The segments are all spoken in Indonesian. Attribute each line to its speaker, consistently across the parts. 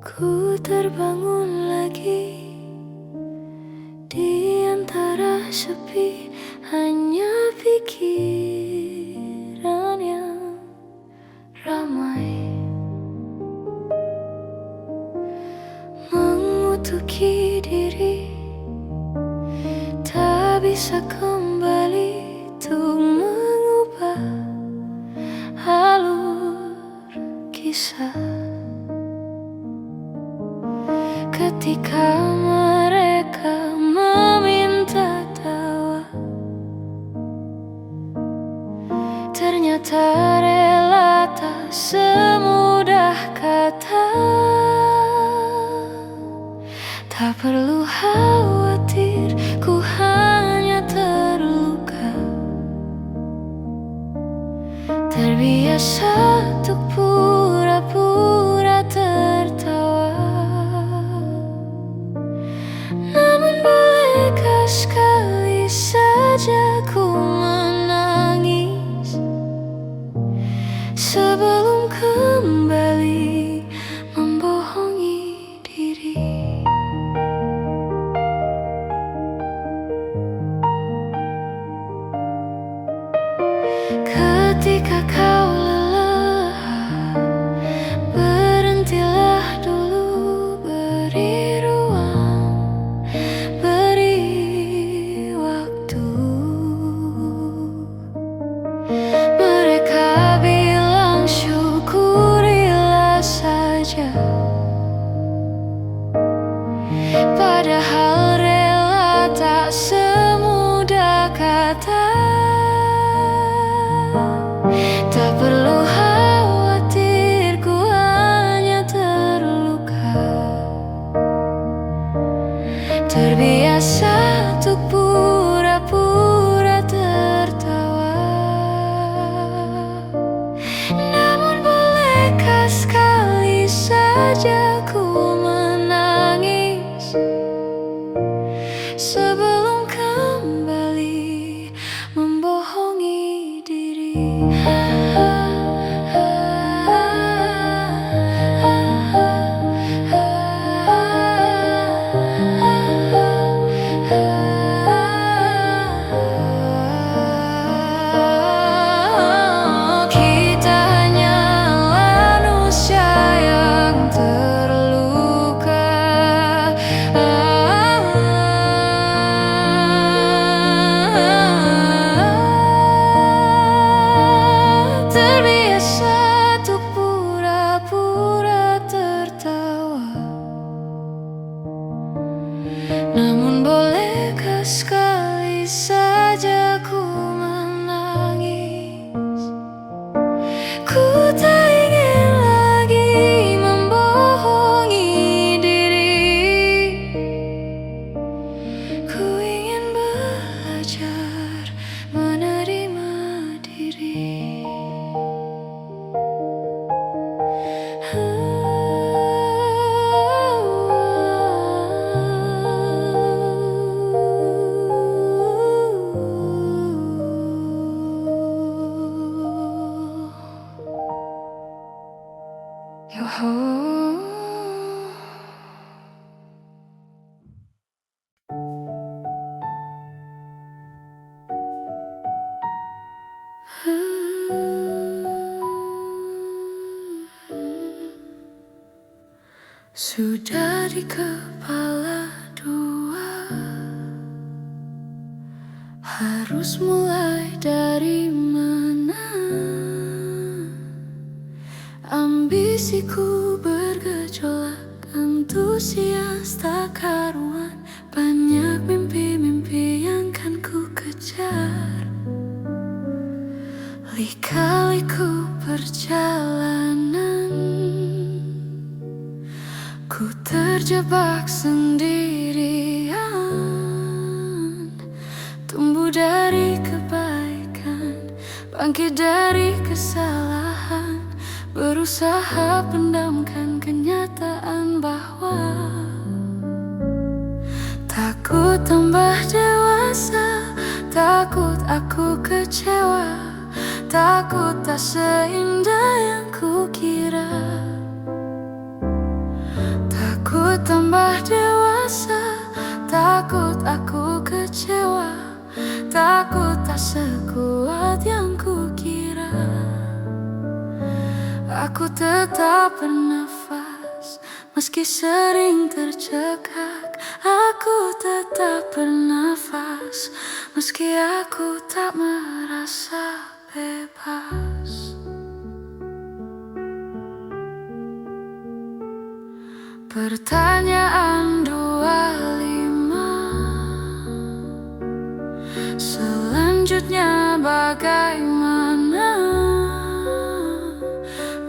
Speaker 1: Ku terbangun lagi di antara sepi, hanya pikiran yang ramai mengutuki diri, tak bisa kembali untuk mengubah alur kisah. Ketika mereka meminta tawa, ternyata rela tak semudah kata. Tak perlu khawatir, ku hanya terluka, terbiasa untuk pura-pura tertawa. Namun bolehkah sekali saja ku menangis sebelum kembali membohongi diri. Ketika kau lelah, berhentilah dulu, beri ruang, beri waktu. Mereka bilang syukurilah saja, padahal rela tak semudah kata. Tak perlu khawatir, ku hanya terluka, terbiasa untuk pura-pura tertawa. Namun bolehkah sekali saja ku menangis sebelum kembali membohongi diri. Kita hanyalah manusia yang terluka. Terbiasa untuk pura-pura tertawa. Namun bolehkah sekali saja ku menangis? Ku tak ingin lagi membohongi diri. Ku ingin belajar menerima diri. Sudah di kepala dua, harus mulai dari mana? Ambisiku bergejolak, antusias tak karuan, banyak mimpi-mimpi yang kan ku kejar. Lika-liku perjalanan, ku terjebak sendirian. Tumbuh dari kebaikan, bangkit dari kesalahan, berusaha pendamkan kenyataan bahwa takut tambah dewasa, takut aku kecewa, takut tak seindah yang kukira. sekuat yang kukira. Aku tetap bernafas meski sering tercekak. Aku tetap bernafas meski aku tak merasa bebas. Pertanyaan 25, selanjutnya bagaimana?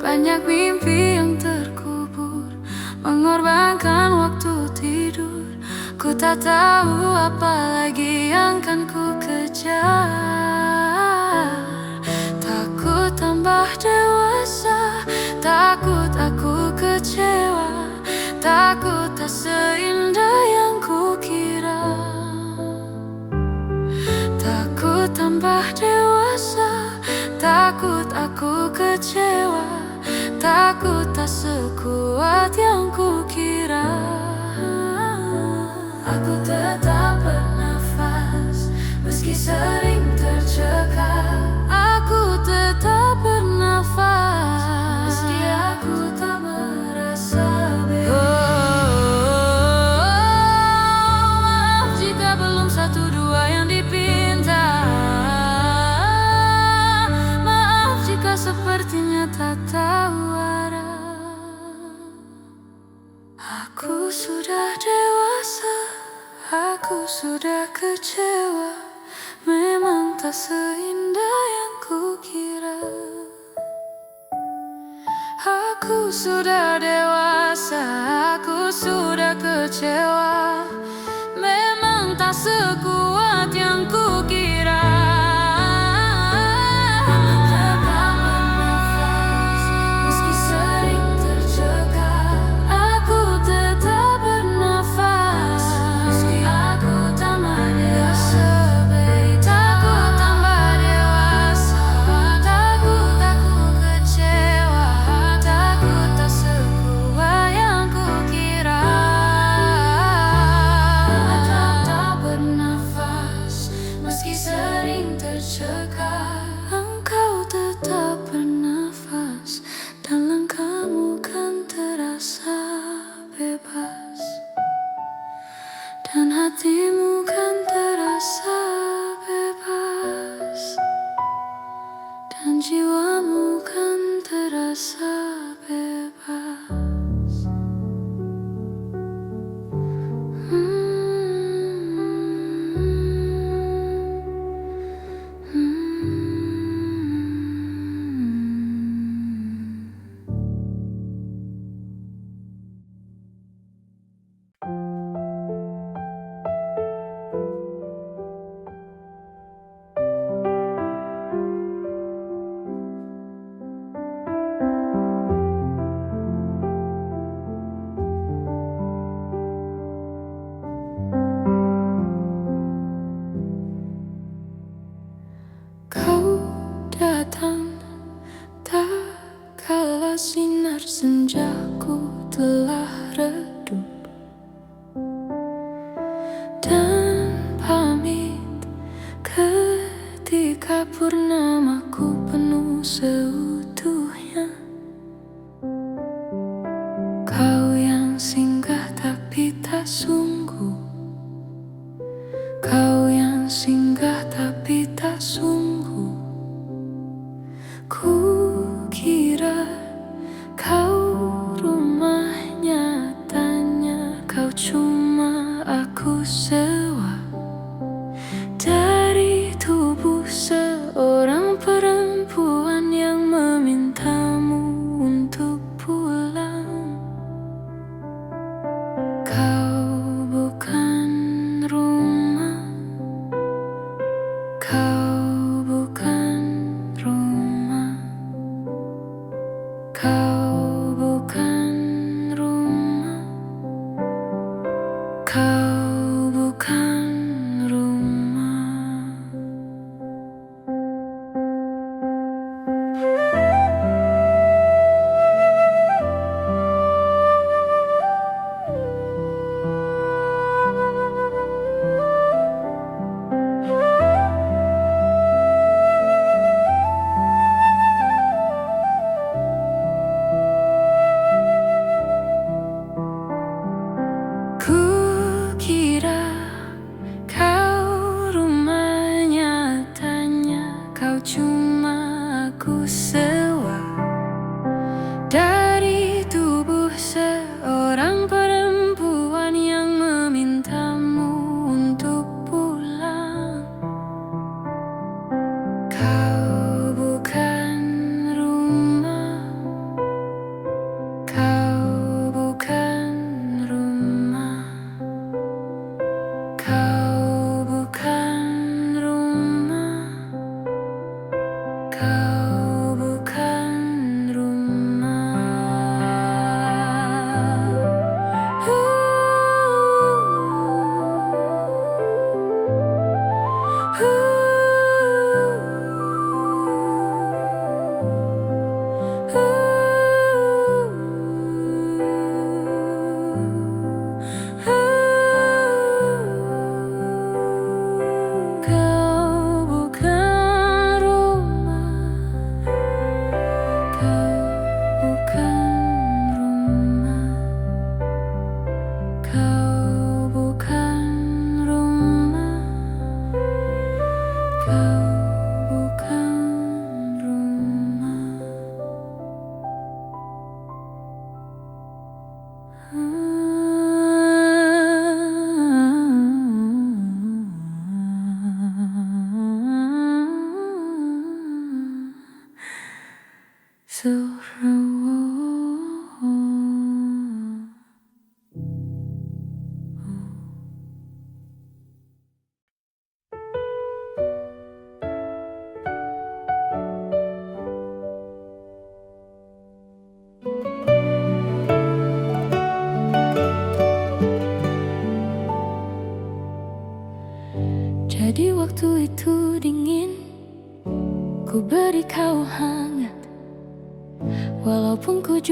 Speaker 1: Banyak mimpi yang terkubur, mengorbankan waktu tidur. Ku tak tahu apa lagi yang kan ku kejar. Takut tambah dewasa, takut aku kecewa, takut tak seindah yang kukira. Takut tambah dewasa, takut aku kecewa, takut tak sekuat yang kukira. Aku tetap bernafas meski sering tercekak. Aku tetap bernafas meski aku tak merasa bebas. Maaf jika belum satu dua yang dipinta. Maaf jika sepertinya tak tahu arah. Aku sudah dewasa, aku sudah kecewa, memang tak seindah yang kukira. Aku sudah dewasa, aku sudah kecewa, memang tak sekuat yang kukira. Engkau tetap bernafas dan langkahmu kan terasa bebas, dan hatimu kan terasa bebas, dan jiwamu kan terasa bebas. Kau datang tak kala sinar senjaku telah redup, dan pamit ketika purnamaku penuh seutuhnya. Kau yang singgah tapi tak sungguh, kau yang singgah tapi tak sungguh. Ku kira kau rumah, nyatanya kau cuma aku sewa dari tubuh seorang perempuan yang memintamu untuk pulang. Kau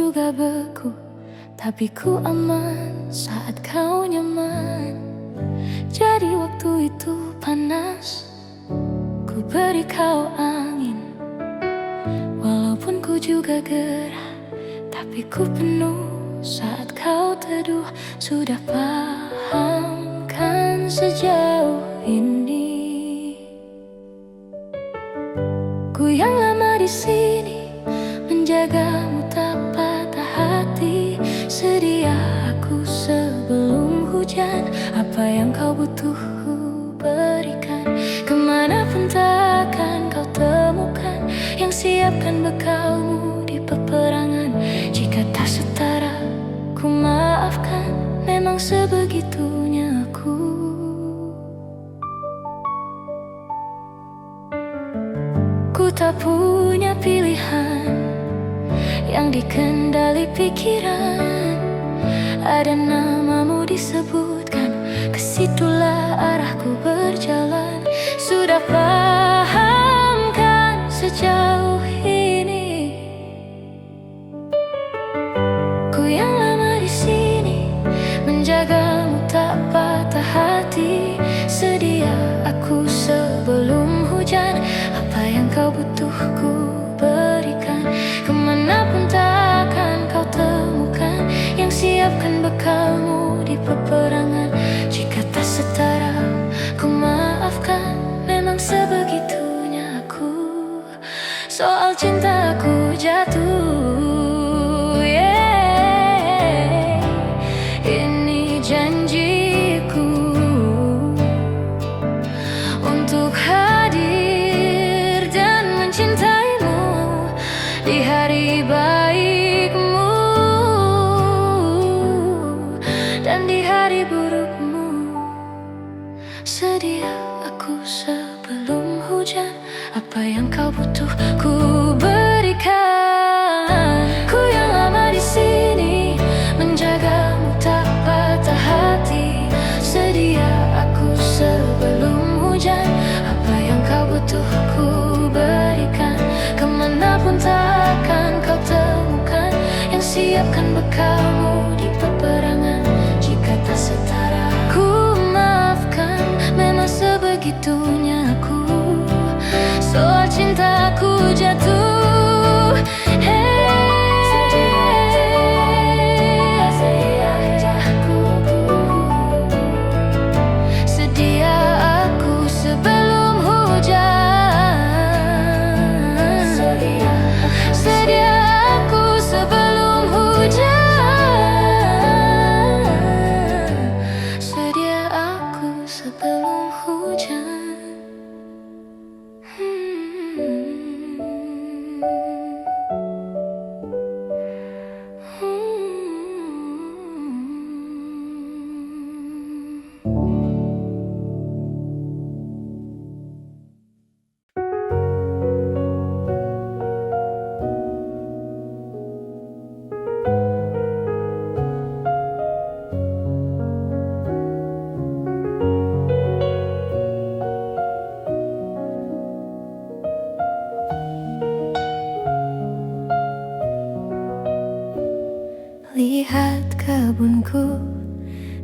Speaker 1: juga beku, tapi ku aman saat kau nyaman. Jadi waktu itu panas, ku beri kau angin. Walaupun ku juga gerah, tapi ku penuh saat kau teduh. Sudah paham kan sejauh ini? Ku yang lama di sini, menjagamu tak patah hati. Sedia aku sebelum hujan, apa yang kau butuh ku berikan. Kemanapun takkan kau temukan yang siapkan bekalmu di peperangan. Jika tak setara, ku maafkan, memang sebegitunya aku. Ku tak punya pilihan yang dikendali pikiran. Ada namamu disebutkan, kesitulah arahku berjalan. Sudah paham kan sejauh ini? Ku yang lama di sini, menjagamu tak patah hati. Sedia aku sebelum hujan, apa yang kau butuh ku berikan. Kemanapun takkan kau temukan yang siapkan bekalmu di peperangan. Jika tak setara, ku maafkan, memang sebegitunya aku. Soal cintaku jatuh, yeah. Ini janjiku untuk hadir dan mencintaimu di hari baikmu dan di hari burukmu. Sedia aku sebelum hujan, apa yang kau butuh ku berikan. Ku yang lama di sini, menjagamu tak patah hati. Sedia aku sebelum hujan, apa yang kau butuh ku berikan. Kemanapun takkan kau temukan yang siapkan bekalmu di peperangan. Jika tak setara, ku maafkan, memang sebegitunya aku. Soal cintaku jatuh, sedia aku sebelum hujan. Sedia aku sebelum hujan. Sedia aku sebelum hujan. Lihat kebunku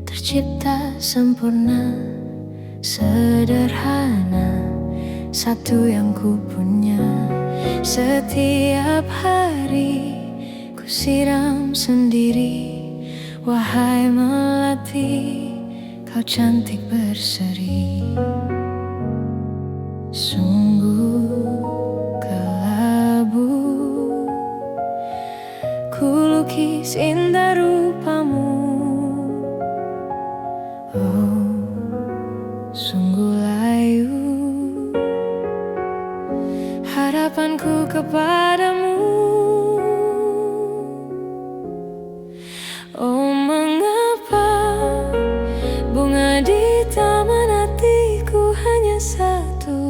Speaker 1: tercipta sempurna, sederhana, satu yang ku punya. Setiap hari ku siram sendiri. Wahai melati, kau cantik berseri. Sungguh kelabu, ku lukis indah rupamu. Oh, sungguh layu harapanku kepadamu. Oh, mengapa bunga di taman hatiku hanya satu?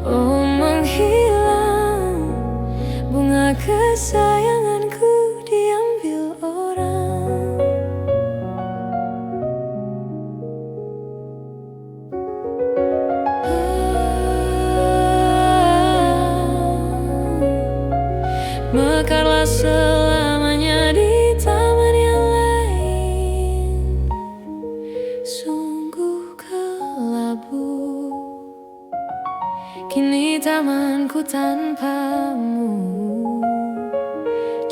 Speaker 1: Oh, menghilang bunga kesayanganku diambil orang. tak selamanya di taman yang lain. Sungguh kelabu kini tamanku tanpamu.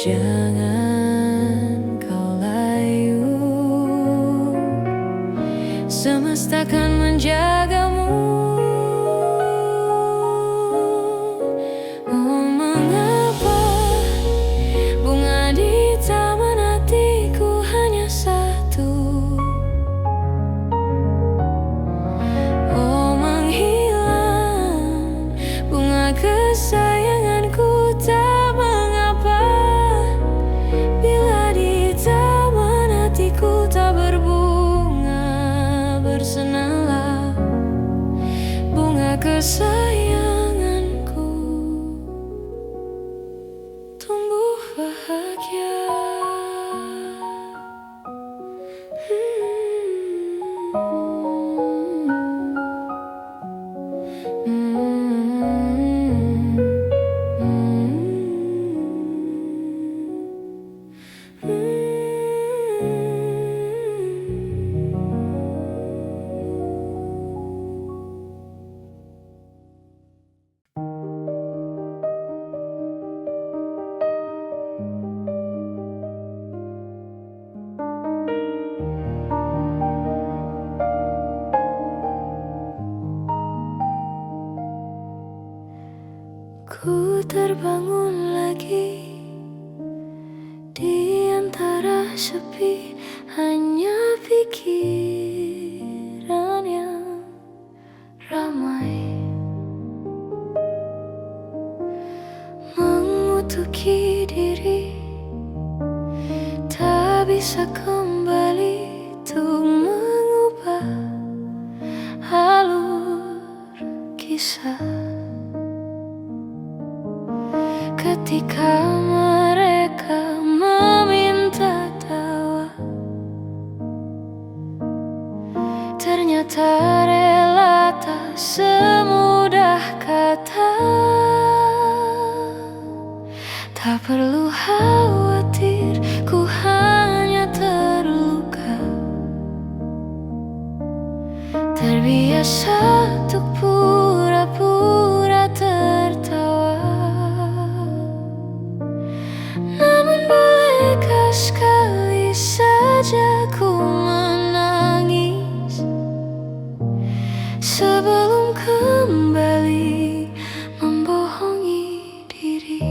Speaker 1: Jangan kau layu, semesta akan menjagamu. Oh, mengapa bunga di taman hatiku hanya satu? Oh, menghilang bunga kesayanganku tak mengapa, bila di taman hatiku tak berbunga. Bersenanglah bunga kesayanganku tumbuh bahagia. Ku terbangun lagi di antara sepi, hanya pikiran yang ramai mengutuki diri, tak bisa kembali untuk mengubah alur kisah. Ketika mereka meminta tawa, ternyata rela tak semudah kata. Tak perlu khawatir, ku hanya terluka, terbiasa untuk pura-pura tertawa. Namun bolehkah sekali saja ku menangis sebelum kembali membohongi diri.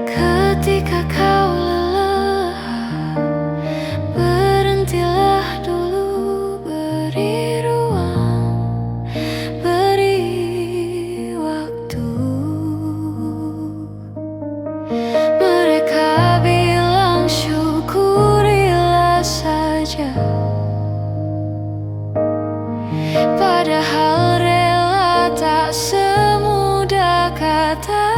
Speaker 1: Ketika kau lelah, berhentilah dulu, beri ruang, beri waktu. Mereka bilang syukurilah saja, padahal rela tak semudah kata.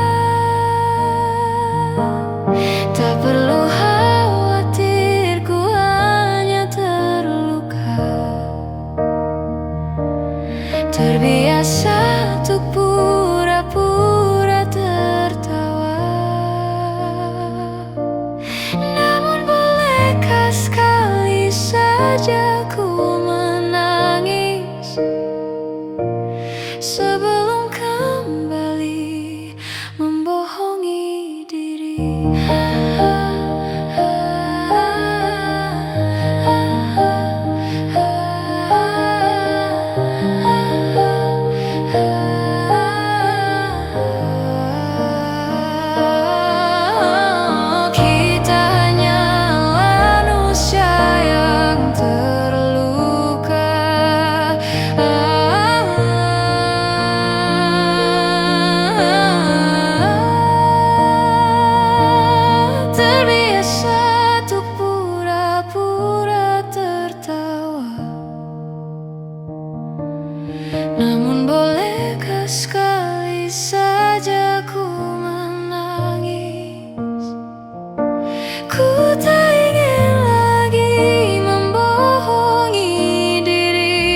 Speaker 1: Tak perlu khawatir, ku hanya terluka, terbiasa untuk pura-pura tertawa. Namun bolehkah sekali saja ku menangis sebelum kembali membohongi diri. Kita hanyalah manusia yang terluka. Terbiasa untuk pura-pura tertawa. Namun bolehkah sekali saja ku menangis? Ku tak ingin lagi membohongi diri.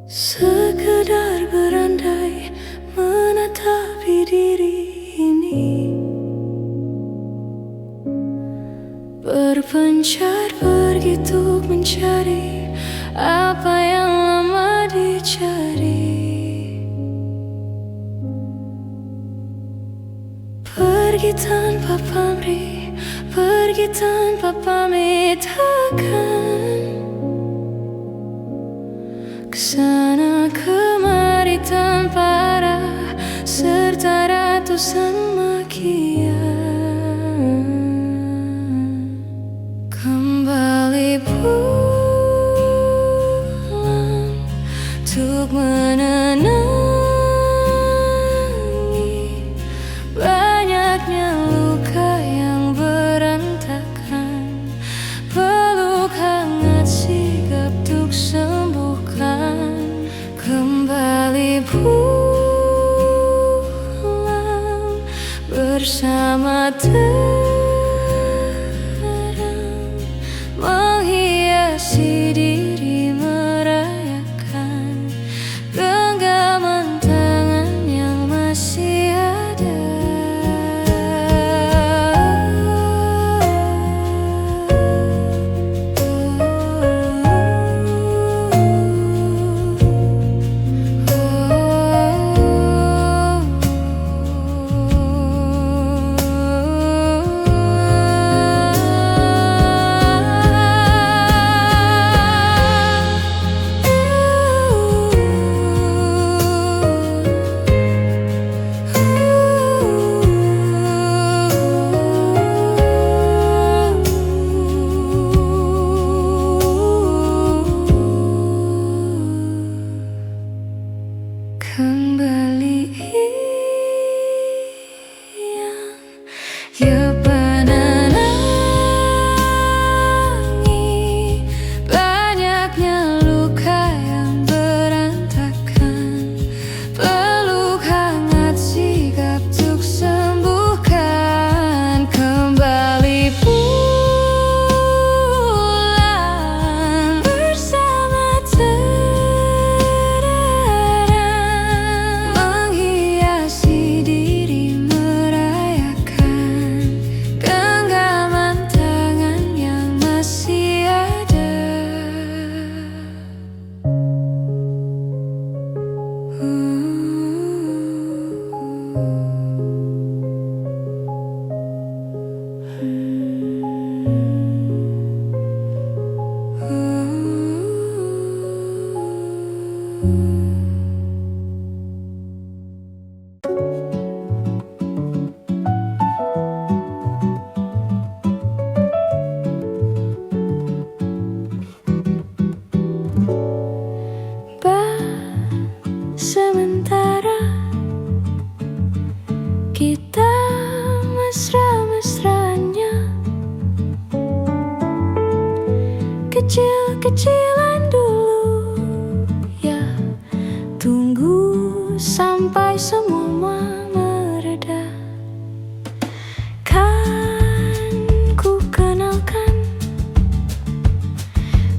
Speaker 1: Sekedar berandai menatapi diri ini, berpencar pergi untuk mencari apa yang lama dicari. Pergi tanpa pamrih, pergi tanpa pamit akan kesana kemari tanpa arah serta ratusan makian. Kembali pulang untuk menenangi banyaknya luka yang berantakan. Peluk hangat sigap untuk sembuhkan. Kembali pulang bersama terang, menghiasi diri merayakan genggaman tangan yang masih ada. Kembali yang menenangi banyaknya luka yang berantakan. Peluk hangat sigap untuk sembuhkan. Kembali pulang bersama menghiasi diri merayakan genggaman tangan yang masih ada. Sementara kita mesra-mesranya, kecil-kecilan dulu ya. Tunggu sampai semua mereda. Kan ku kenalkan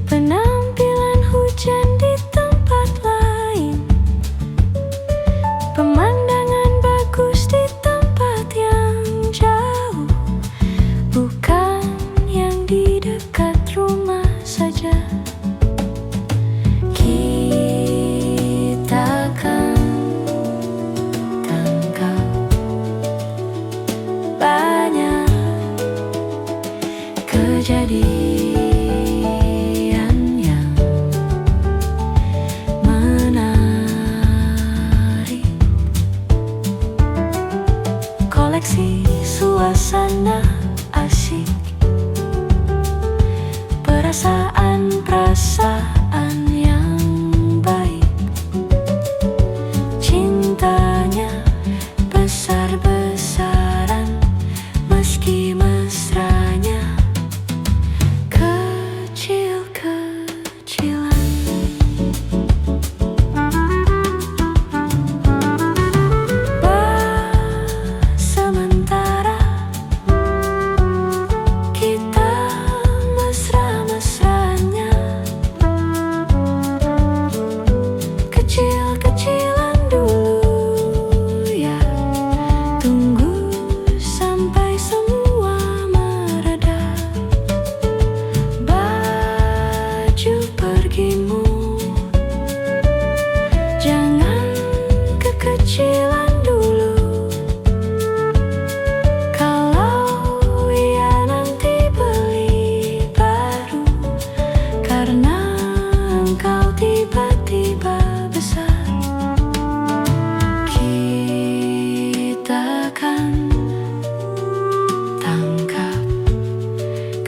Speaker 1: penampilan hujan di tempat lain, pemandangan bagus di tempat yang jauh, bukan yang di dekat rumah saja. Kita akan tangkap banyak kejadian yang menarik. Koleksi suasana asyik, perasaan-perasaan yang baik. Cintanya besar-besaran meski mesranya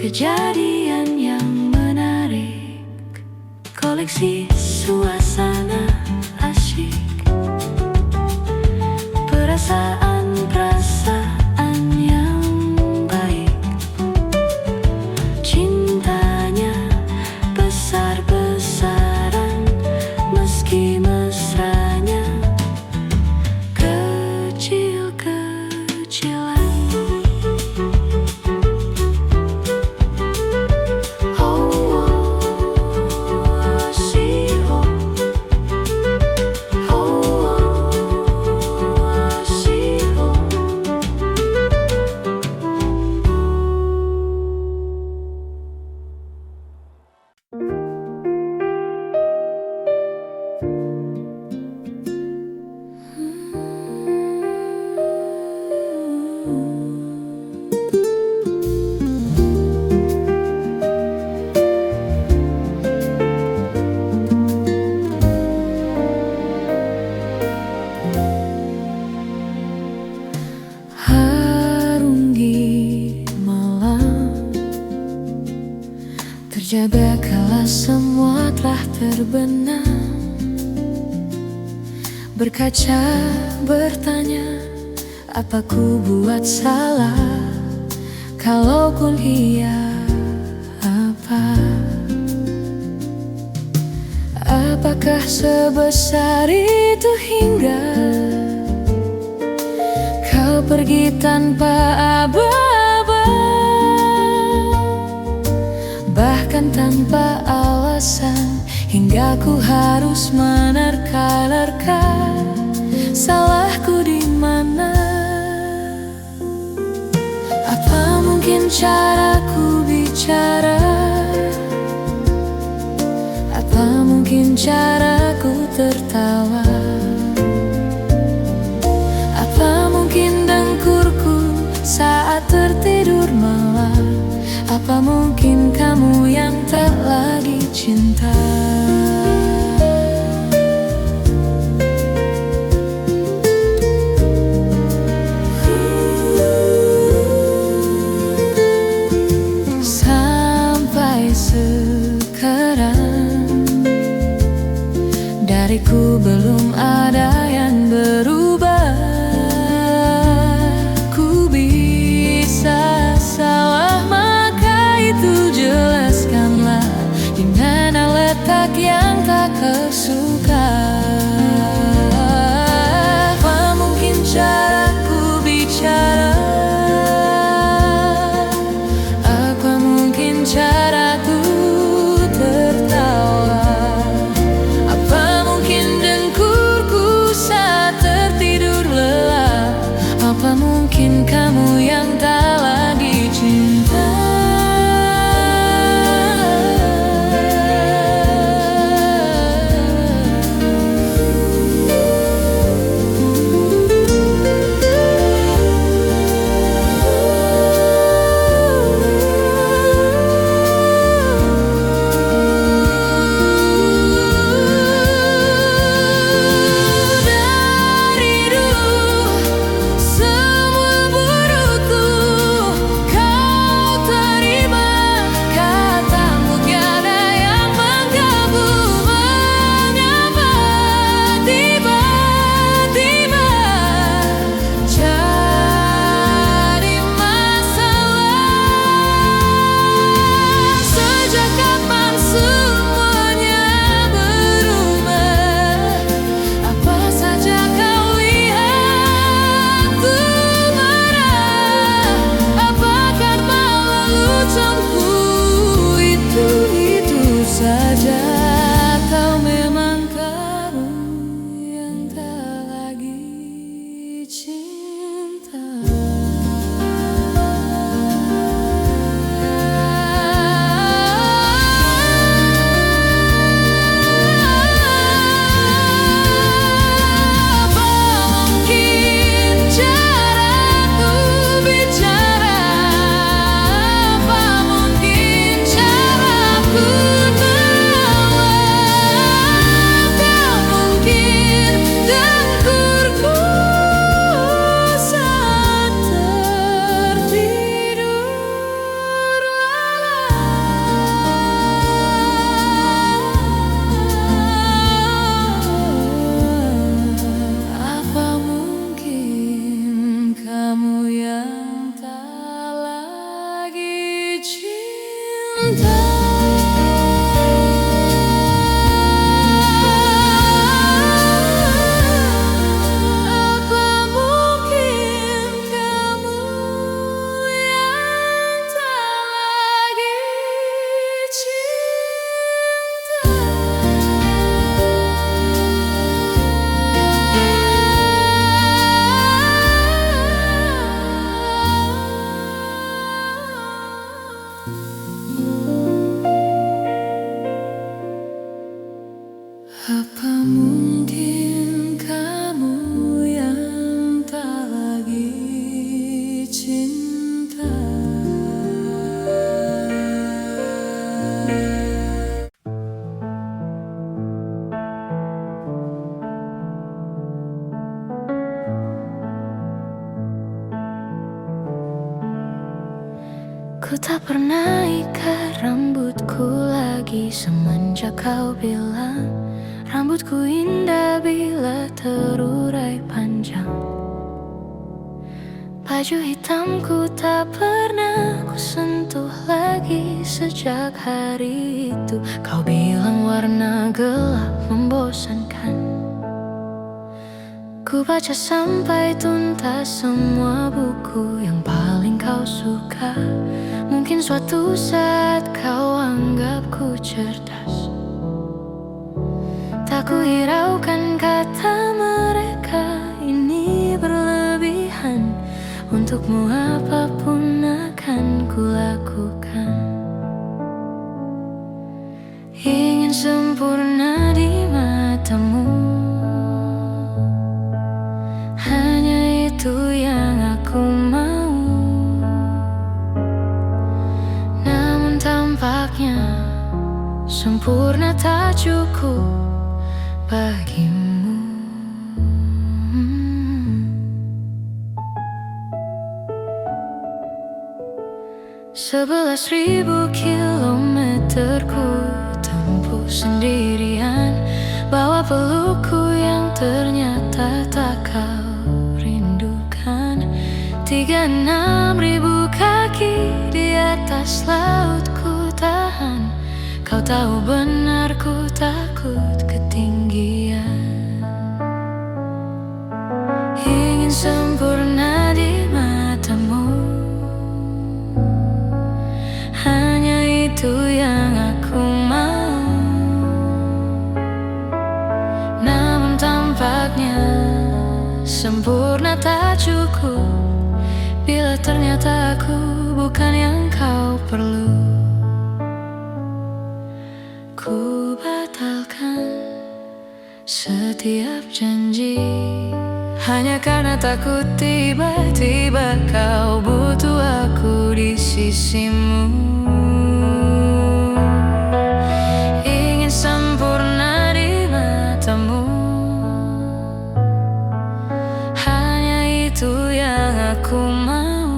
Speaker 1: kejadian yang menarik, koleksi suasana asyik, perasaan yang baik, cintanya besar-besaran, meski mesranya kecil-kecilan. Terjaga kala semua telah terbenam, berkaca bertanya, apa ku buat salah? Kalaupun iya, apa? Apakah sebesar itu hingga kau pergi tanpa aba-aba, bahkan tanpa alasan, hingga ku harus menerka-nerka salahku di mana? Apa mungkin caraku bicara? Apa mungkin caraku tertawa? Apa mungkin dengkurku saat tertidur malam? Apa mungkin kamu yang tak lagi cinta? Sampai sekarang dariku belum ada yang berubah. Ku bisa salah, jelaskanlah di mana letak yang tak kesuka. Apa mungkin caraku bicara? Apa mungkin caraku tertawa? Apa mungkin dengkurku Apa mungkin kamu yang tak lagi cinta? Ku tak pernah ikat rambutku lagi semenjak kau bilang rambutku indah bila terurai panjang. Baju hitamku tak pernah ku sentuh lagi sejak hari itu. Kau bilang warna gelap membosankan. Ku baca sampai tuntas semua buku yang paling kau suka. Mungkin suatu saat kau anggapku cerdas. Tak ku hiraukan kata mereka ini berlebihan. Untukmu apapun akan ku lakukan. Ingin sempurna di matamu, hanya itu yang aku mau. Namun tampaknya sempurna tak cukup bagimu. 11.000 kilometer ku tempuh sendirian, bawa pelukku yang ternyata tak kau rindukan. 36.000 kaki di atas laut ku tahan. Kau tahu benar ku takut ketinggian. Ingin sempurna di matamu, hanya itu yang aku mau. Namun tampaknya sempurna tak cukup bila ternyata aku bukan yang kau perlu. Ku batalkan setiap janji hanya karena takut tiba-tiba kau butuh aku di sisimu. Ingin sempurna di matamu, hanya itu yang aku mau.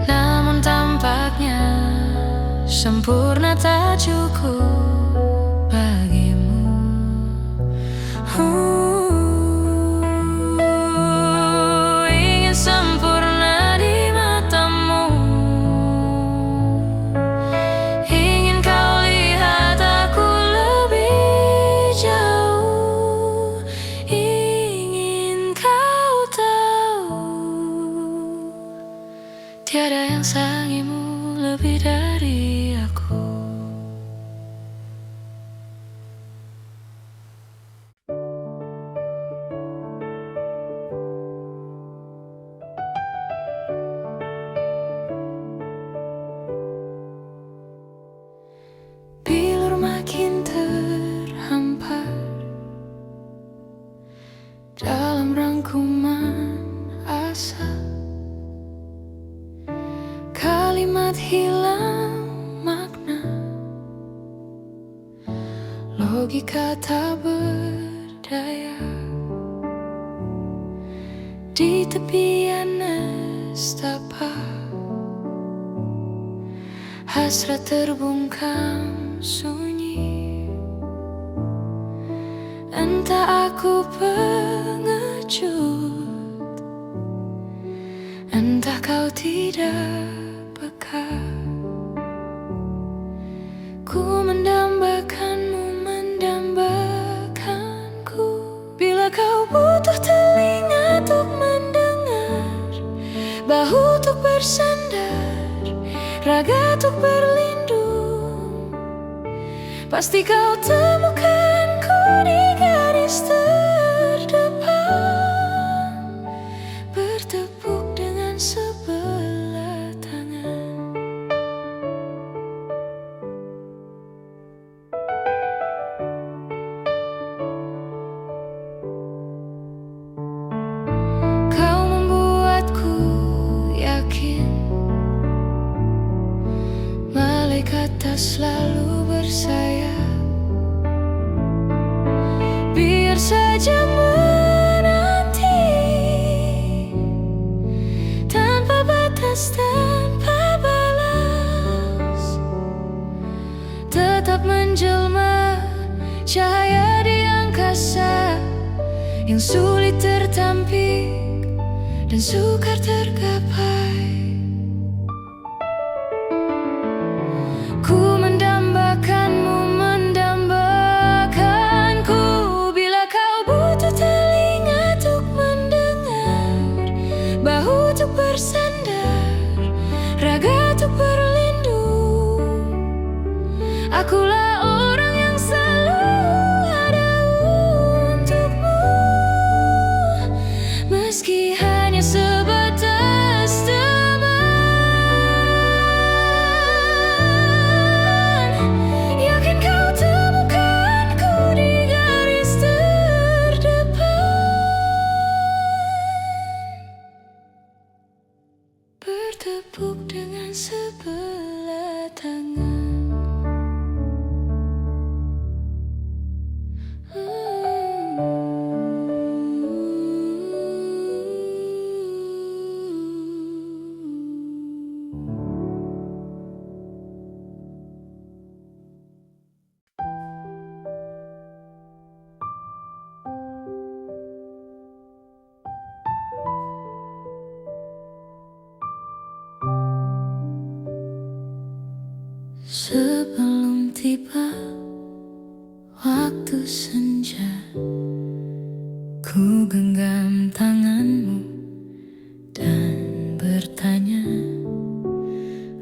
Speaker 1: Namun tampaknya sempurna tak cukup bagimu. Ingin sempurna di matamu, ingin kau lihat aku lebih jauh, ingin kau tahu tiada yang sayangimu lebih dari aku. Bilur makin terhampar dalam rangkuman asa. Kalimat hilang makna, logika tak berdaya. Di tepian nestapa, hasrat terbungkam sunyi. Entah aku pengecut, entah kau tidak apakah ku mendambakanmu, mendambakanku? Bila kau butuh telinga untuk mendengar, bahu untuk bersandar, raga untuk berlindung, pasti kau temukanku di garis terdepan, bertepuk dengan sebelah tangan. Kau membuatku yakin malaikat tak selalu bersayap. Biar saja menanti tanpa batas, tanpa balas, tetap menjelma cahaya di angkasa yang sulit tertampik dan sukar tergapai. Ku mendambakanmu, mendambakanku. Bila kau butuh telinga untuk mendengar, bahu untuk bersandar, raga untuk berlindung, akulah orang yang selalu ada untukmu, meski hanya sebatas teman. Yakin kau temukanku di garis terdepan, bertepuk dengan sebelah tangan. Sebelum tiba waktu senja, ku genggam tanganmu dan bertanya,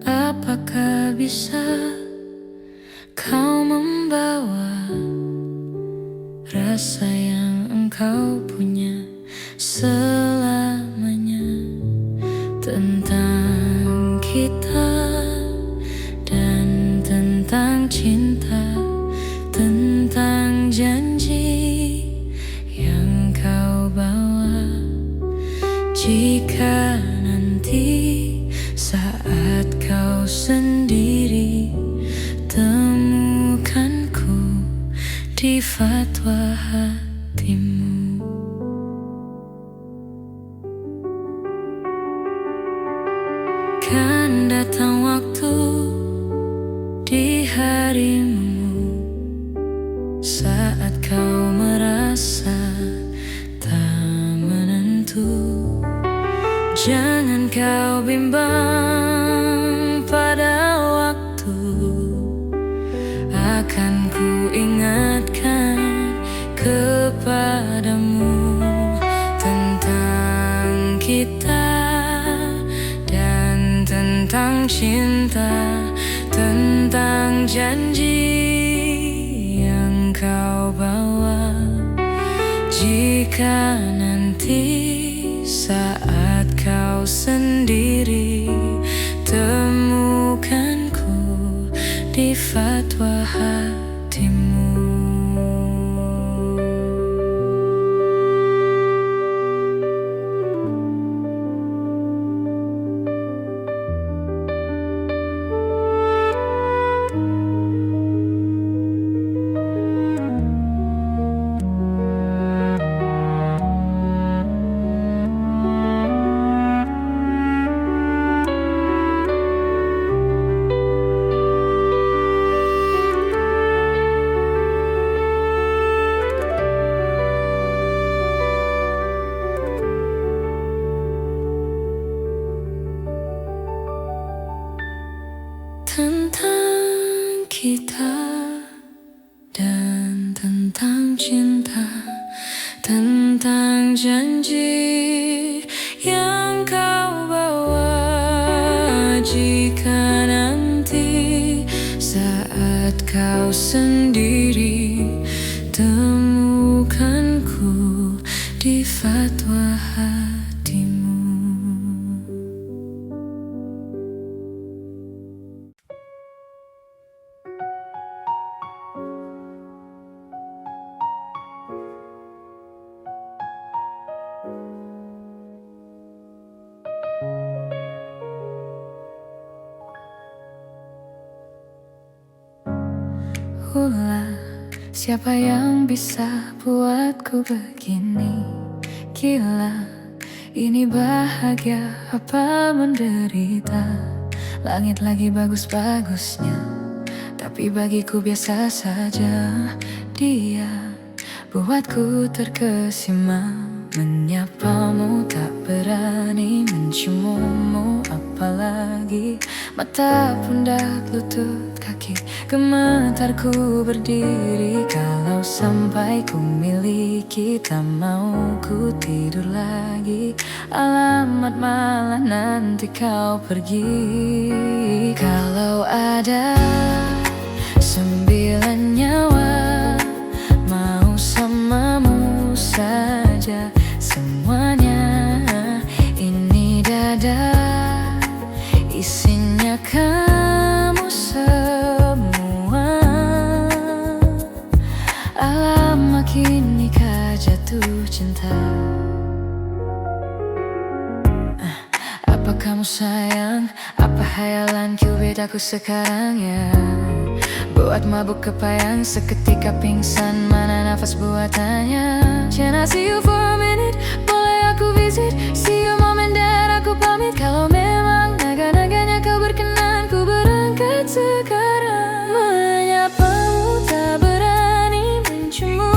Speaker 1: apakah bisa kau membawa rasa yang engkau punya selamanya, tentang kita dan tentang cinta, tentang janji yang kau bawa. Jika nanti saat kau sendiri, temukanku di fatwa hatimu. Kan datang waktu di harimu, saat kau merasa tak menentu. Jangan kau bimbang pada waktu, akan ku ingatkan kepadamu tentang kita dan tentang cinta, tentang janji yang kau bawa. Jika nanti saat kau sendiri, temukanku di fatwa hatimu. tentang kita dan tentang cinta, tentang janji yang kau bawa. Jika nanti saat kau sendiri temukanku di fatwa hatimu. Siapa yang bisa buatku begini? Gila, ini bahagia apa menderita? Langit lagi bagus-bagusnya, tapi bagiku biasa saja. Dia buatku terkesima. Menyapamu tak berani, menciummu apalagi. Mata, pundak, lutut, kaki, gemetarku berdiri. Kalau sampai ku miliki, tak mau ku tidur lagi. Alamat malah nanti kau pergi. Kalau ada 9 nyawa, mau samamu saja semuanya. Ini dada, isinya kamu semua. Alamak, inikah jatuh cinta? Apa kamu sayang? Apa hayalan bedaku sekarang ya? Buat mabuk kepayang, seketika pingsan, mana nafas buatannya? Can I see you for a minute? Boleh aku visit? See you moment dan aku pamit. Kalau memang naga-naganya kau berkenan, ku berangkat sekarang. Menyapamu tak berani, menciummu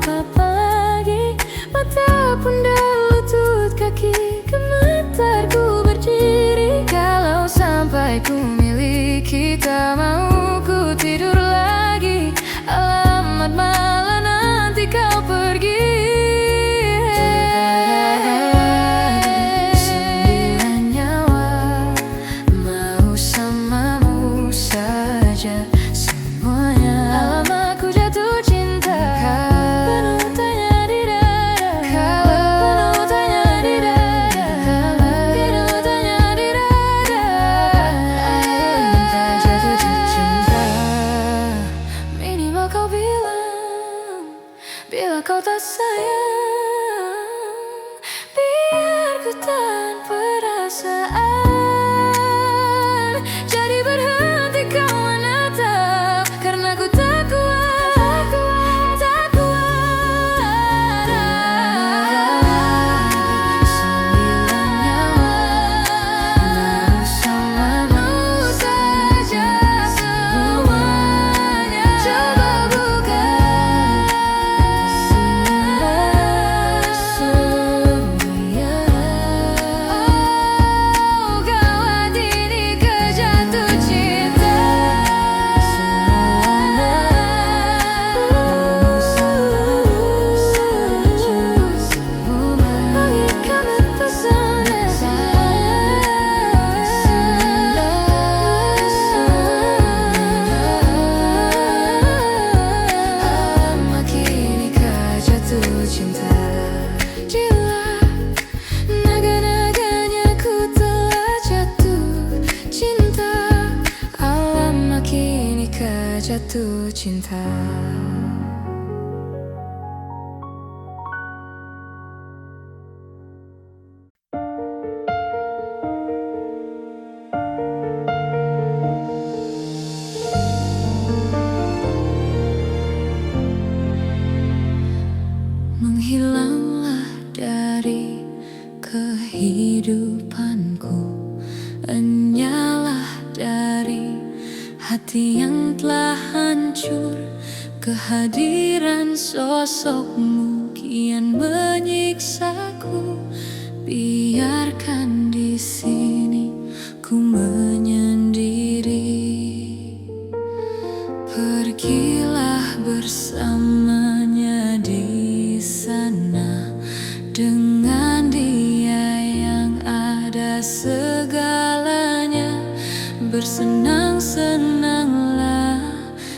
Speaker 1: apa-apa lagi. Mata, pundak, lutut, kaki, gemetar ku berdiri. Kalau sampai ku miliki, tak mau ku tidur lagi. Alamat malah nanti kau pergi. 9 nyawa, mau samamu saja semuanya. Alamak, ku jatuh cinta. Penuh tanya di dada, penuh tanya di dada, penuh tanya di dada. Minta jatuh cinta. Minimal kau bilang bila kau tak sayang, biar ku tanpa perasaan. Jadi berhenti kau menatap, karena ku tak kuat, tak kuat. 9 nyawa, mau samamu saja semuanya. Coba buka semuanya. Oh gawat, ini kejatuh cinta. Langitkan pesona. Alamak, inikah jatuh cinta? Gila, naga-naganya ku telah jatuh cinta. Alamak, inikah jatuh cinta? Menghilanglah dari kehidupanku, enyalah dari hati yang telah hancur. Kehadiran sosokmu kian menyiksaku. Biarkan di sini ku menyendiri. Bersenang-senanglah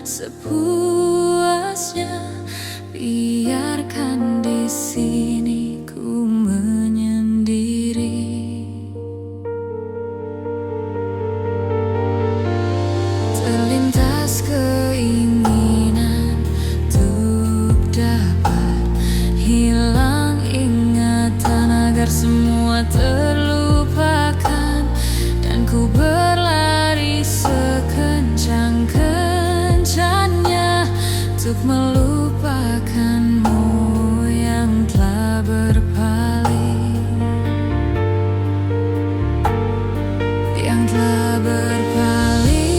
Speaker 1: sepuasnya, biarkan di sini ku menyendiri. Terlintas keinginan untuk dapat hilang ingatan agar semua terlupakan, dan ku berlari sekencang-kencangnya untuk melupakanmu yang telah berpaling, yang telah berpaling.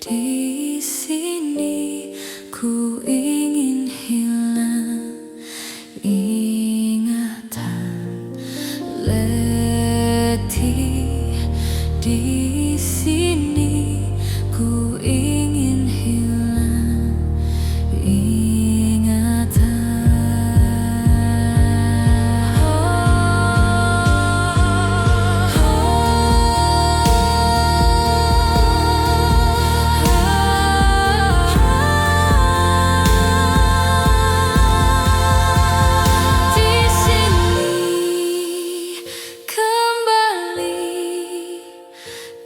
Speaker 1: Di sini ku ingin hilang ingatan, letih. Di sini ku ingin hilang ingatan.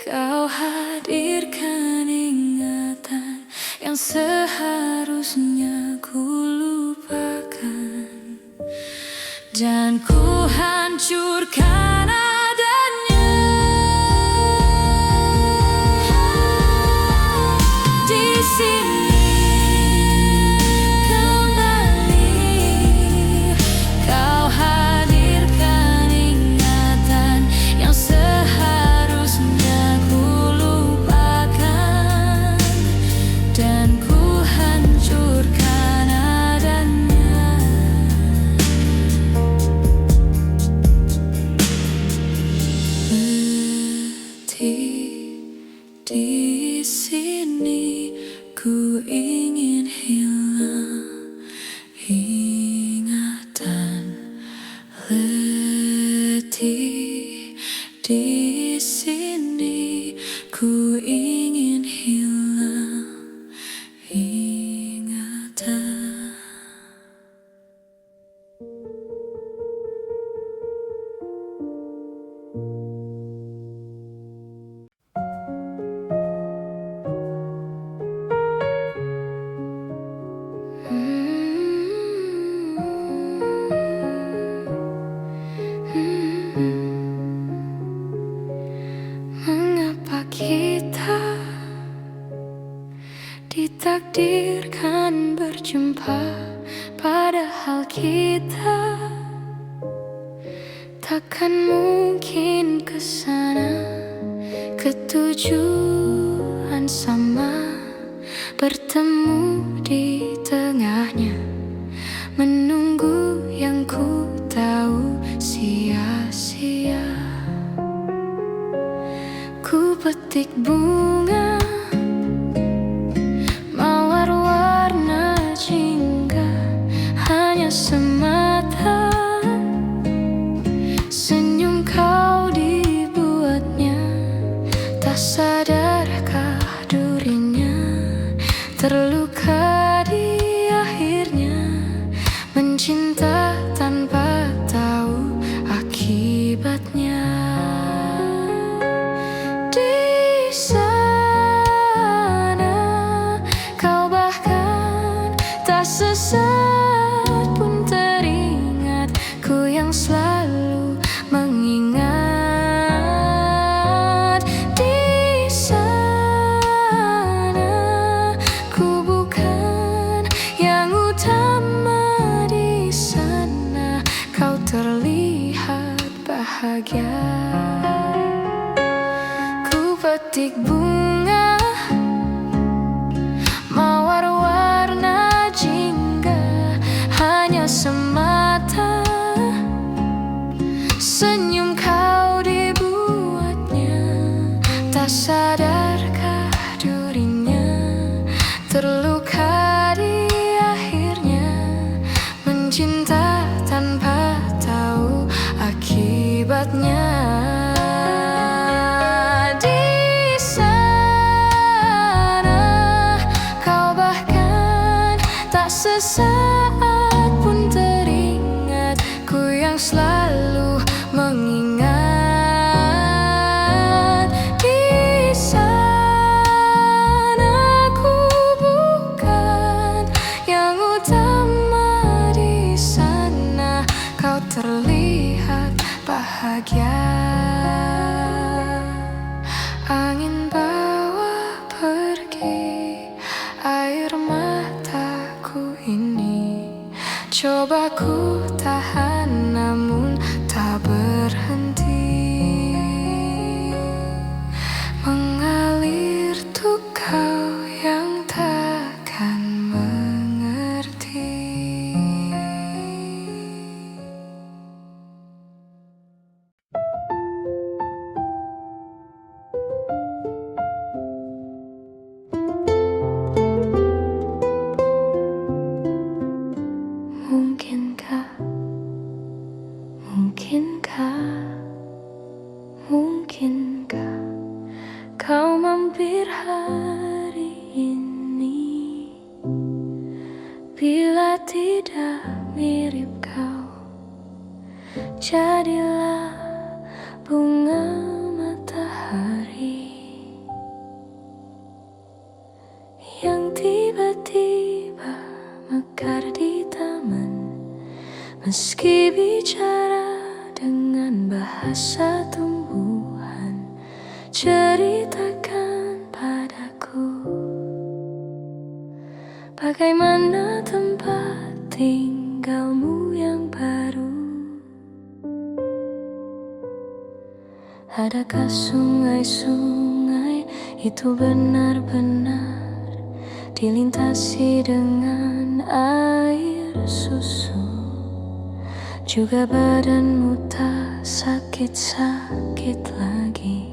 Speaker 1: Kau hadirkan ingatan yang seharusnya ku lupakan, dan ku hancurkan adanya. Di sini kembali kau hadirkan ingatan yang seharusnya dan ku hancurkan adanya. Letih. Di sini ku ingin hilang ingatan, letih. Di sini ku ingin hilang ingatan. Mengapa kita ditakdirkan berjumpa, padahal kita takkan mungkin kesana. Ketujuan sama, bertemu di tengahnya, menunggu yang ku tahu sia-sia. Ku petik bunga mawar warna jingga, hanya semata senyum kau dibuatnya. Tak sadarkah durinya terluka di akhirnya, mencinta tanpa tahu akibatnya. Ku petik bunga mawar warna jingga, hanya semata senyum kau dibuatnya. Tak sadarkah durinya terluka di akhirnya, mencinta tanpa tahu akibatnya. Di sana kau bahkan tak sesaat pun teringatku yang selalu mengingat. Di sana ku bukan yang utama, di sana kau terlihat bahagia. Angin bawa pergi air mataku ini, coba ku tahan namun tak berhenti. Mengalir tuh kau yang takkan mengerti. Mungkinkah, mungkinkah kau mampir hari ini? Bila tidak mirip kau, jadilah bunga matahari yang tiba-tiba mekar di taman. Meski bicara dengan bahasa tumbuhan, ceritakan padaku bagaimana tempat tinggalmu yang baru. Adakah sungai-sungai itu benar-benar dilintasi dengan air susu? Juga badanmu tak sakit-sakit lagi.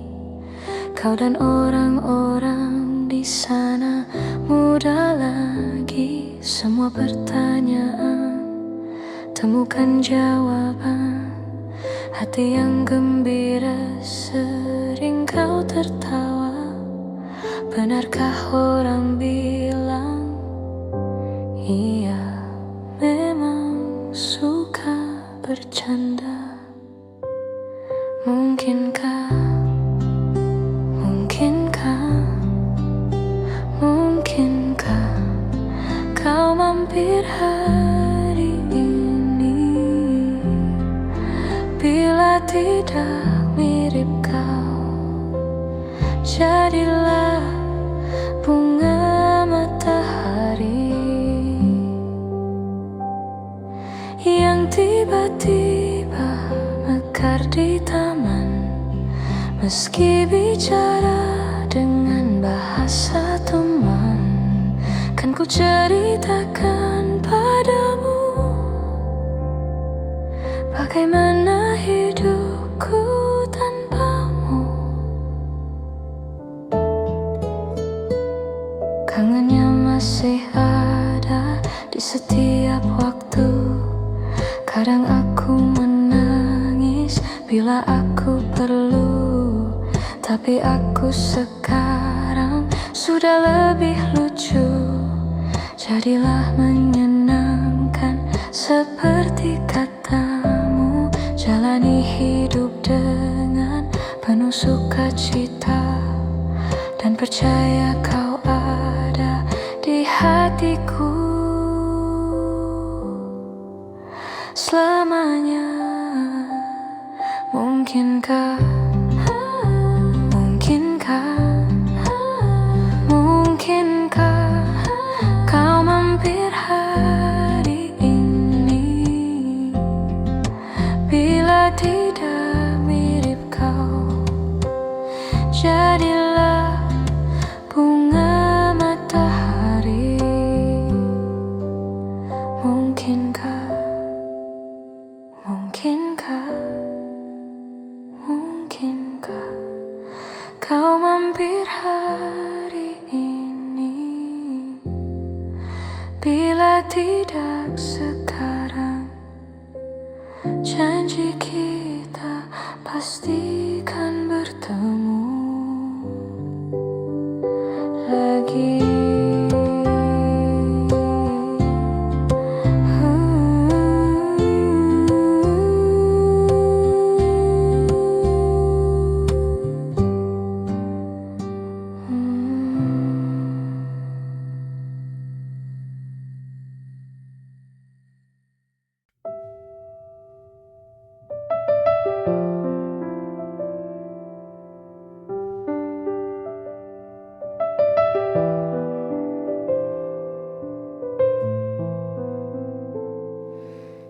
Speaker 1: Kau dan orang-orang di sana muda lagi. Semua pertanyaan temukan jawaban. Hati yang gembira sering kau tertawa. Benarkah orang bilang ia memang suka bercanda? Mungkinkah, mungkinkah kau mampir hari ini? Bila tidak mirip kau, jadilah bunga matahari yang tiba-tiba mekar di taman. Meski bicara dengan bahasa teman, kan ku ceritakan padamu bagaimana hidupku tanpamu. Kangennya masih ada di setiap waktu. Kadang aku menangis bila aku perlu, tapi aku sekarang sudah lebih lucu. Jadilah menyenangkan seperti katamu. Jalani hidup dengan penuh sukacita, dan percaya kau ada di hatiku selamanya. Mungkinkah, mungkinkah kau mampir hari ini? Bila tidak mirip kau, kau mampir hari ini. Bila tidak sekarang, janji kita pastikan bertemu lagi.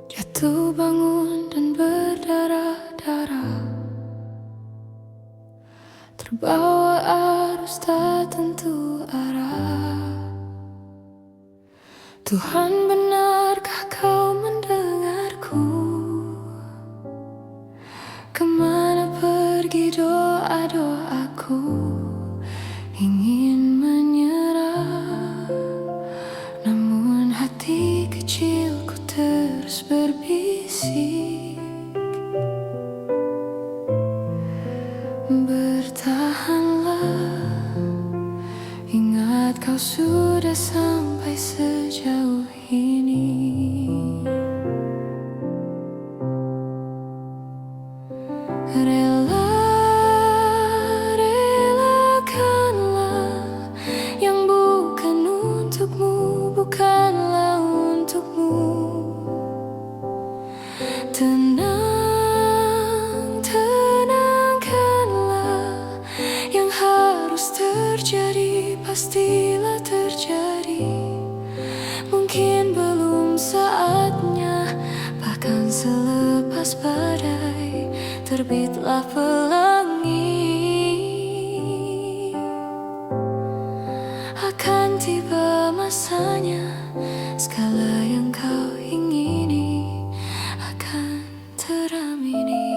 Speaker 1: Jatuh bangun dan berdarah-darah, terbawa arus tak tentu arah. Tuhan, benarkah kau mendengarku? Kemana pergi doa-doaku? Ingin menyerah, namun hati kecilku terus berbisik. Bertahanlah, ingat kau sudah sampai sejauh ini. Relakanlah yang bukan untukmu, bukanlah untukmu. Tenangkanlah, yang harus terjadi pastilah terjadi. Mungkin belum saatnya, bahkan selepas badai terbitlah pelangi. Akan tiba masanya, segala yang kau ingini akan teramini.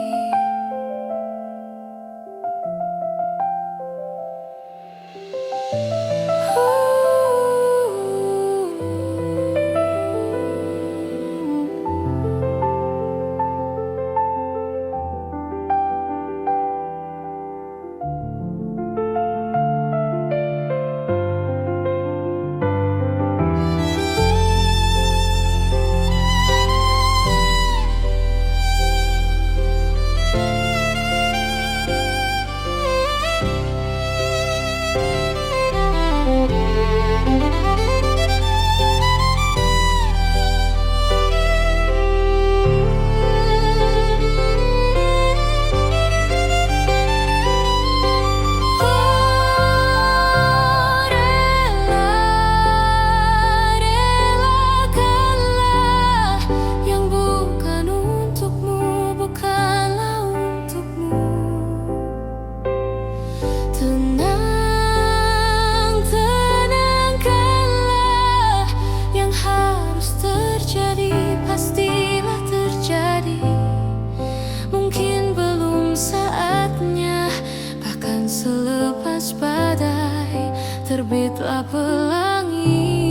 Speaker 1: Selepas badai terbitlah pelangi.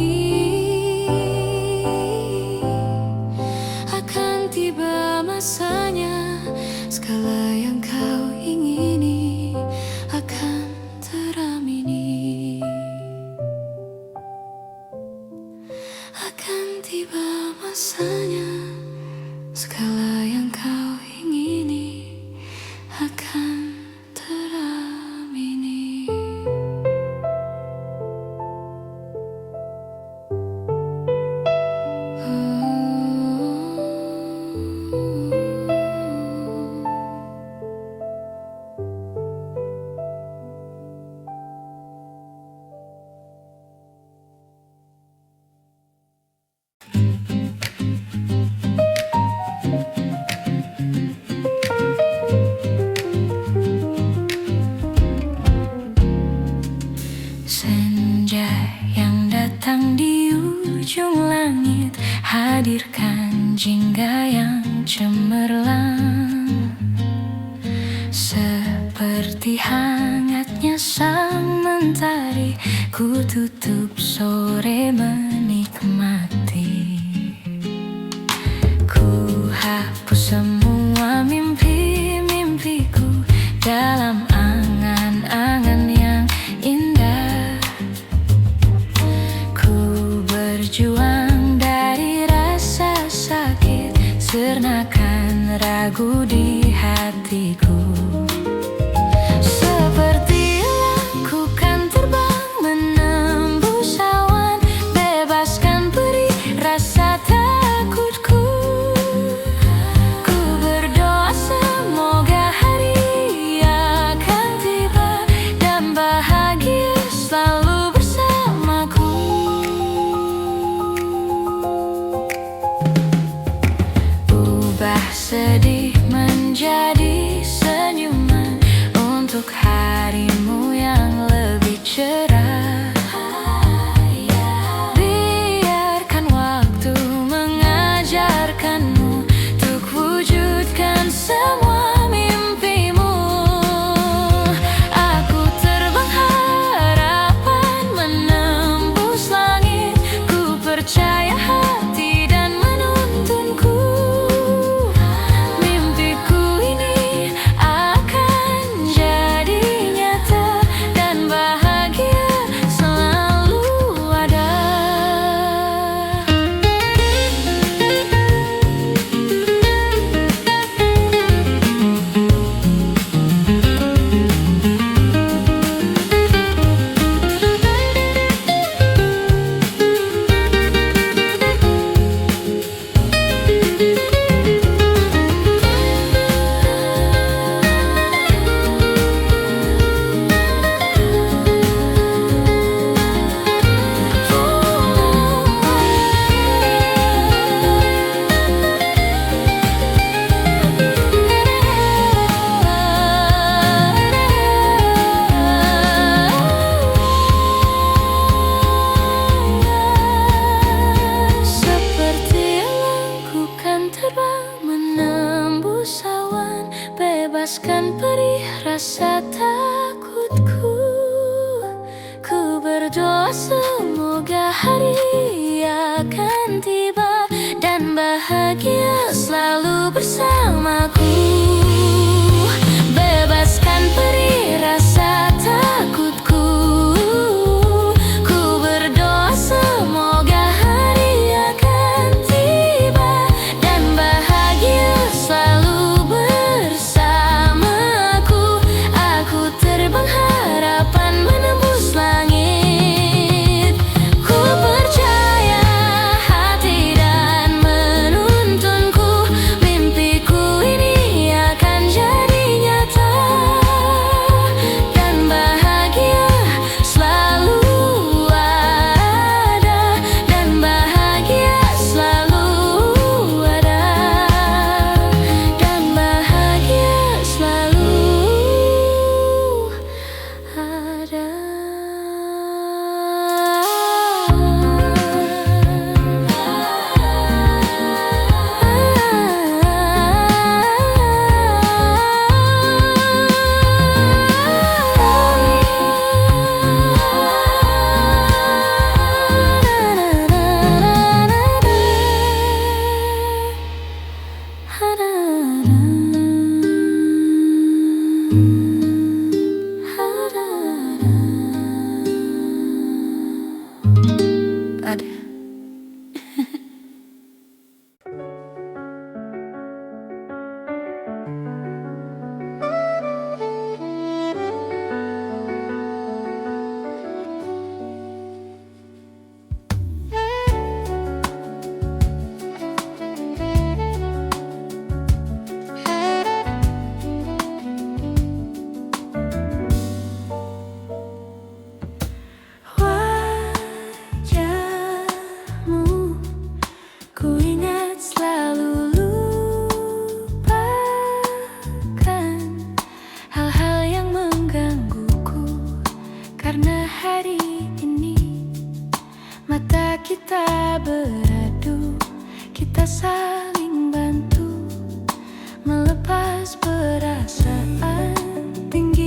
Speaker 1: Akan tiba masanya, segala yang kau ingini akan teramini. Akan tiba masanya, segala yang kau ingini akan teramini. hadirkan jingga yang cemerlang. Seperti hangatnya sang mentari, ku tutup sore menikmati. Ku hapus semua mimpi-mimpiku dalam angan-angan yang indah. Ku berjuang dari rasa sakit, sernakan ragu di hatiku. Seperti elang ku kan terbang menembus awan, bebaskan perih rasa takutku. Ku berdoa semoga hari akan tiba dan bahagia selalu bersamaku. Ubah sedih menjadi senyuman untuk harimu yang lebih cerah. Biarkan waktu mengajarkanmu untuk wujudkan semua mimpimu. Aku terbang harapan menembus langit, ku percaya hati dan menuntunku. Mimpiku ini akan jadi nyata dan bahagia selalu ada. Seperti elang ku kan terbang menembus awan, bebaskan perih rasa takutku. Ku berdoa semoga hari akan tiba dan bahagia selalu bersamaku. Bebaskan perih rasa takutku. Ku berdoa semoga hari akan tiba dan bahagia selalu bersamaku. Aku terbang harapan menembus langit, ku percaya hati dan menuntunku. Mimpiku ini akan jadi nyata dan bahagia selalu ada, dan bahagia selalu ada, dan bahagia selalu ada. Ada. kita beradu, kita saling bantu melepas perasaan tinggi.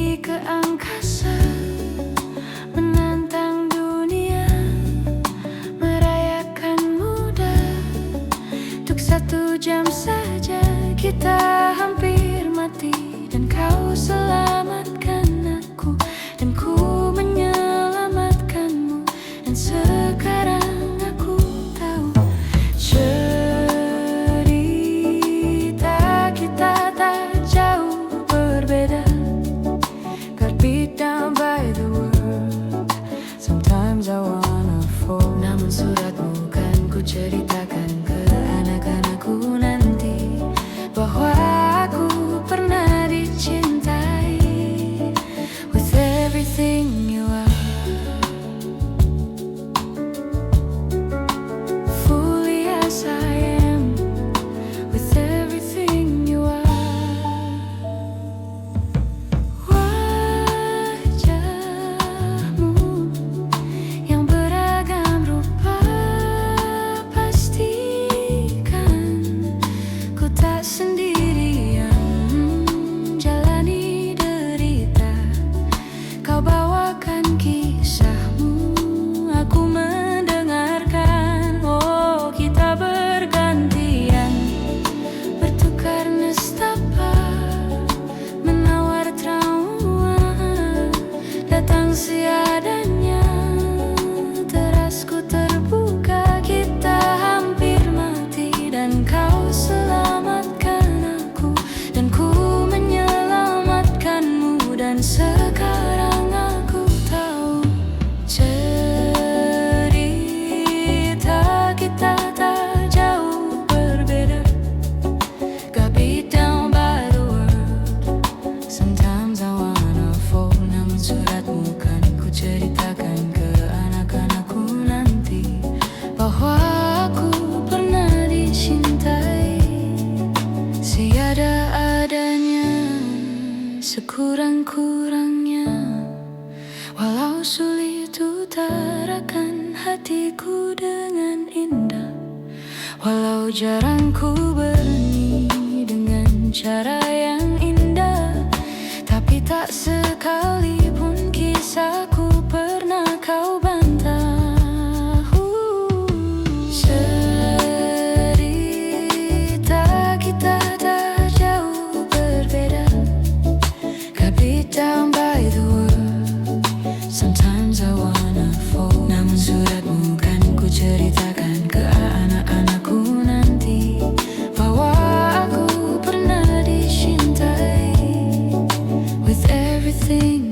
Speaker 1: beat down by the world. Sometimes I wanna fall. Namun suratmu kan ku ceritakan ke anak-anakku nanti bahwa aku pernah dicintai. With everything you are, fully as I am. With everything you are. Wajahmu yang beragam rupa, pastikan ku tak sendirian jalani derita. Kau bawakan kisahmu, aku mendengarkan. Oh, kita bergantian, bertukar nestapa, menawar trauma, datang seadanya. Terasku terbuka, kita hampir mati, dan kau selamatkan aku, dan ku menyelamatkanmu. Dan sekarang aku tahu cerita kita tak jauh berbeda. Got beat down by the world. Sometimes I wanna fall. Namun suratmu kan ku ceritakan ke anak-anakku nanti bahwa aku pernah dicintai. Siada adanya, sekurang-kurangnya. Walau sulit utarakan hatiku dengan indah, walau jarang ku berani dengan cara yang indah, tapi tak sekalipun kisahku pernah kau bantah. Cerita kita tak jauh berbeda. Got beat down by the world. Sometimes I wanna fall. Namun suratmu kan ku ceritakan ke anak-anakku nanti bahwa aku pernah dicintai. With everything